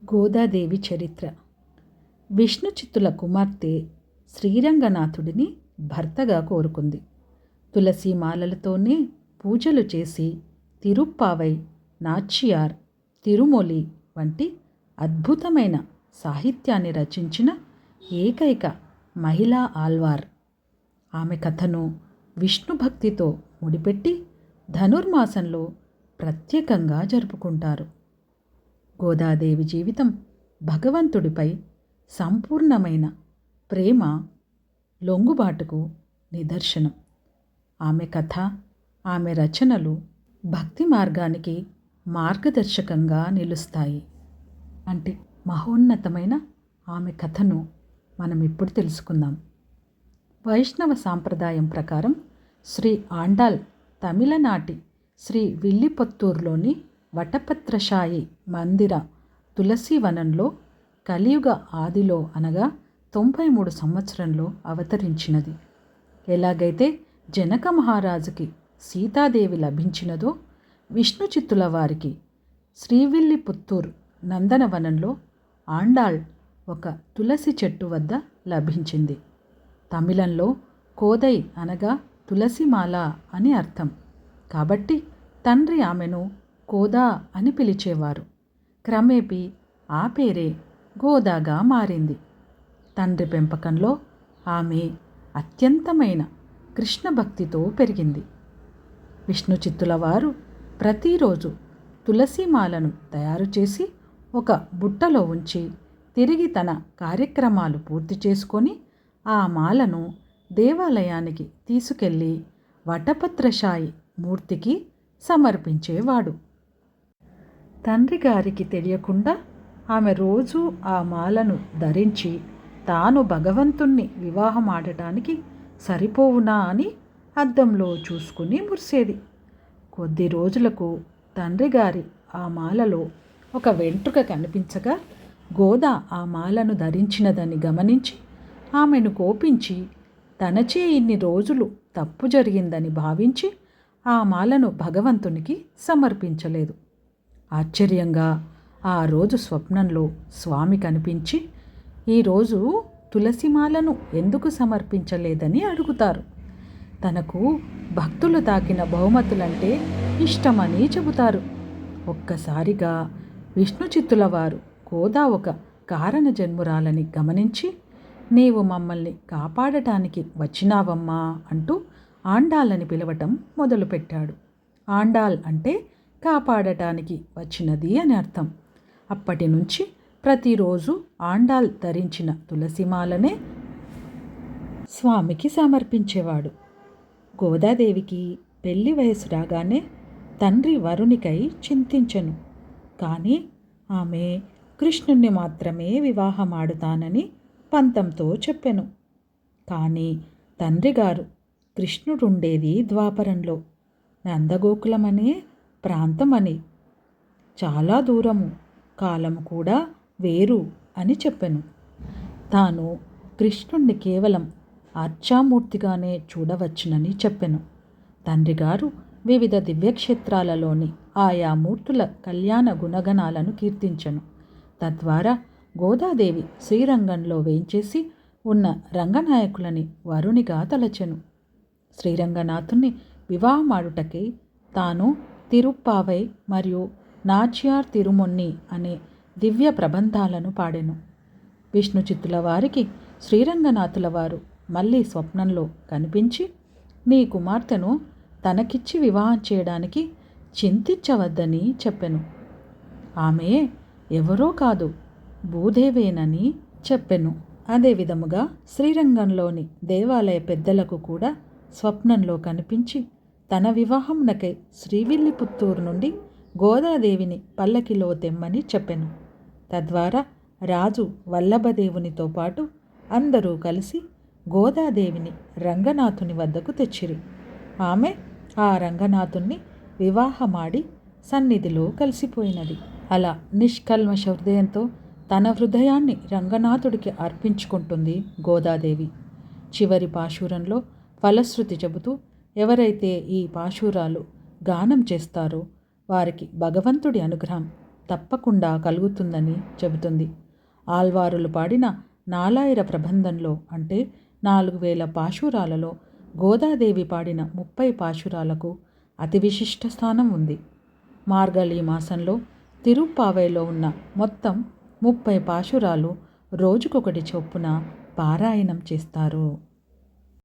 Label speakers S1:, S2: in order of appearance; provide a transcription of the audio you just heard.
S1: గోదాదేవి చరిత్ర. విష్ణుచిత్తుల కుమార్తె శ్రీరంగనాథుడిని భర్తగా కోరుకుంది. తులసీమాలలతోనే పూజలు చేసి తిరుప్పావై, నాచియార్, తిరుమొలి వంటి అద్భుతమైన సాహిత్యాన్ని రచించిన ఏకైక మహిళా ఆల్వార్. ఆమె కథను విష్ణు భక్తితో ముడిపెట్టి ధనుర్మాసంలో ప్రత్యేకంగా జరుపుకుంటారు. గోదాదేవి జీవితం భగవంతుడిపై సంపూర్ణమైన ప్రేమ, లొంగుబాటుకు నిదర్శనం. ఆమె కథ, ఆమె రచనలు భక్తి మార్గానికి మార్గదర్శకంగా నిలుస్తాయి. అంటే మహోన్నతమైన ఆమె కథను మనం ఇప్పుడు తెలుసుకుందాం. వైష్ణవ సాంప్రదాయం ప్రకారం శ్రీ ఆండాల్ తమిళనాటి శ్రీ విల్లిపుత్తూర్లోని వటపత్రశాయి మందిర తులసీవనంలో కలియుగ ఆదిలో అనగా 93 సంవత్సరంలో అవతరించినది. ఎలాగైతే జనక మహారాజుకి సీతాదేవి లభించినదో విష్ణుచిత్తుల వారికి శ్రీవిల్లిపుత్తూర్ నందనవనంలో ఆండాళ్ ఒక తులసి చెట్టు వద్ద లభించింది. తమిళంలో కోదై అనగా తులసిమాల అని అర్థం. కాబట్టి తండ్రి ఆమెను కోదా అని పిలిచేవారు. క్రమేపీ ఆ పేరే గోదాగా మారింది. తండ్రి పెంపకంలో ఆమె అత్యంతమైన కృష్ణ భక్తితో పెరిగింది. విష్ణుచిత్తుల వారు ప్రతిరోజు తులసీమాలను తయారు చేసి ఒక బుట్టలో ఉంచి తిరిగి తన కార్యక్రమాలు పూర్తి చేసుకొని ఆ మాలను దేవాలయానికి తీసుకెళ్ళి వటపత్రశాయి మూర్తికి సమర్పించేవాడు. తండ్రి గారికి తెలియకుండా ఆమె రోజూ ఆ మాలను ధరించి తాను భగవంతుణ్ణి వివాహం ఆడటానికి సరిపోవునా అని అద్దంలో చూసుకుని మురిసేది. కొద్ది రోజులకు తండ్రి గారి ఆ మాలలో ఒక వెంట్రుక కనిపించగా గోదా ఆ మాలను ధరించినదని గమనించి ఆమెను కోపించి తనచే ఇన్ని రోజులు తప్పు జరిగిందని భావించి ఆ మాలను భగవంతునికి సమర్పించలేదు. ఆశ్చర్యంగా ఆ రోజు స్వప్నంలో స్వామి కనిపించి ఈరోజు తులసిమాలను ఎందుకు సమర్పించలేదని అడుగుతారు. తనకు భక్తులు తాకిన బహుమతులంటే ఇష్టమని చెబుతారు. ఒక్కసారిగా విష్ణుచిత్తుల వారు గోదా ఒక కారణ జన్మురాలని గమనించి నీవు మమ్మల్ని కాపాడటానికి వచ్చినావమ్మా అంటూ ఆండాళ్ళని పిలవటం మొదలుపెట్టాడు. ఆండాల్ అంటే కాపాడటానికి వచ్చినది అని అర్థం. అప్పటి నుంచి ప్రతిరోజు ఆండాల్ ధరించిన తులసిమాలనే స్వామికి సమర్పించేవాడు. గోదాదేవికి పెళ్లి వయసు రాగానే తండ్రి వరునికై చింతించెను. కానీ ఆమె కృష్ణుణ్ణి మాత్రమే వివాహమాడుతానని పంతంతో చెప్పెను. కానీ తండ్రి గారు కృష్ణుడుండేది ద్వాపరంలో, నందగోకులమనే ప్రాంతమని, చాలా దూరము, కాలము కూడా వేరు అని చెప్పెను. తాను కృష్ణుణ్ణి కేవలం అర్చామూర్తిగానే చూడవచ్చునని చెప్పెను. తండ్రి గారు వివిధ దివ్యక్షేత్రాలలోని ఆయా మూర్తుల కళ్యాణ గుణగణాలను కీర్తించెను. తద్వారా గోదాదేవి శ్రీరంగంలో వేంచేసి ఉన్న రంగనాయకులని వరునిగా తలచెను. శ్రీరంగనాథుని వివాహమాడుటకై తాను తిరుప్పావై మరియు నాచియార్ తిరుమొన్ని అనే దివ్య ప్రబంధాలను పాడెను. విష్ణుచిత్తుల వారికి శ్రీరంగనాథుల వారు మళ్ళీ స్వప్నంలో కనిపించి నీ కుమార్తెను తనకిచ్చి వివాహం చేయడానికి చింతించవద్దని చెప్పెను. ఆమె ఎవరో కాదు, భూదేవేనని చెప్పెను. అదే విధముగా శ్రీరంగంలోని దేవాలయ పెద్దలకు కూడా స్వప్నంలో కనిపించి తన వివాహంనకై శ్రీవిల్లిపుత్తూరు నుండి గోదాదేవిని పల్లకిలో తెమ్మని చెప్పెను. తద్వారా రాజు వల్లభదేవునితో పాటు అందరూ కలిసి గోదాదేవిని రంగనాథుని వద్దకు తెచ్చిరి. ఆమె ఆ రంగనాథుణ్ణి వివాహమాడి సన్నిధిలో కలిసిపోయినది. అలా నిష్కల్మష హృదయంతో తన హృదయాన్ని రంగనాథుడికి అర్పించుకుంటుంది గోదాదేవి. చివరి పాశురంలో ఫలశ్రుతి చెబుతూ ఎవరైతే ఈ పాశురాలు గానం చేస్తారో వారికి భగవంతుడి అనుగ్రహం తప్పకుండా కలుగుతుందని చెబుతుంది. ఆల్వారులు పాడిన నాలాయిర ప్రబంధంలో అంటే 4000 పాశురాలలో గోదాదేవి పాడిన 30 పాశురాలకు అతి విశిష్ట స్థానం ఉంది. మార్గళీ మాసంలో తిరుప్పావైలో ఉన్న మొత్తం 30 పాశురాలు రోజుకొకటి చొప్పున పారాయణం చేస్తారు.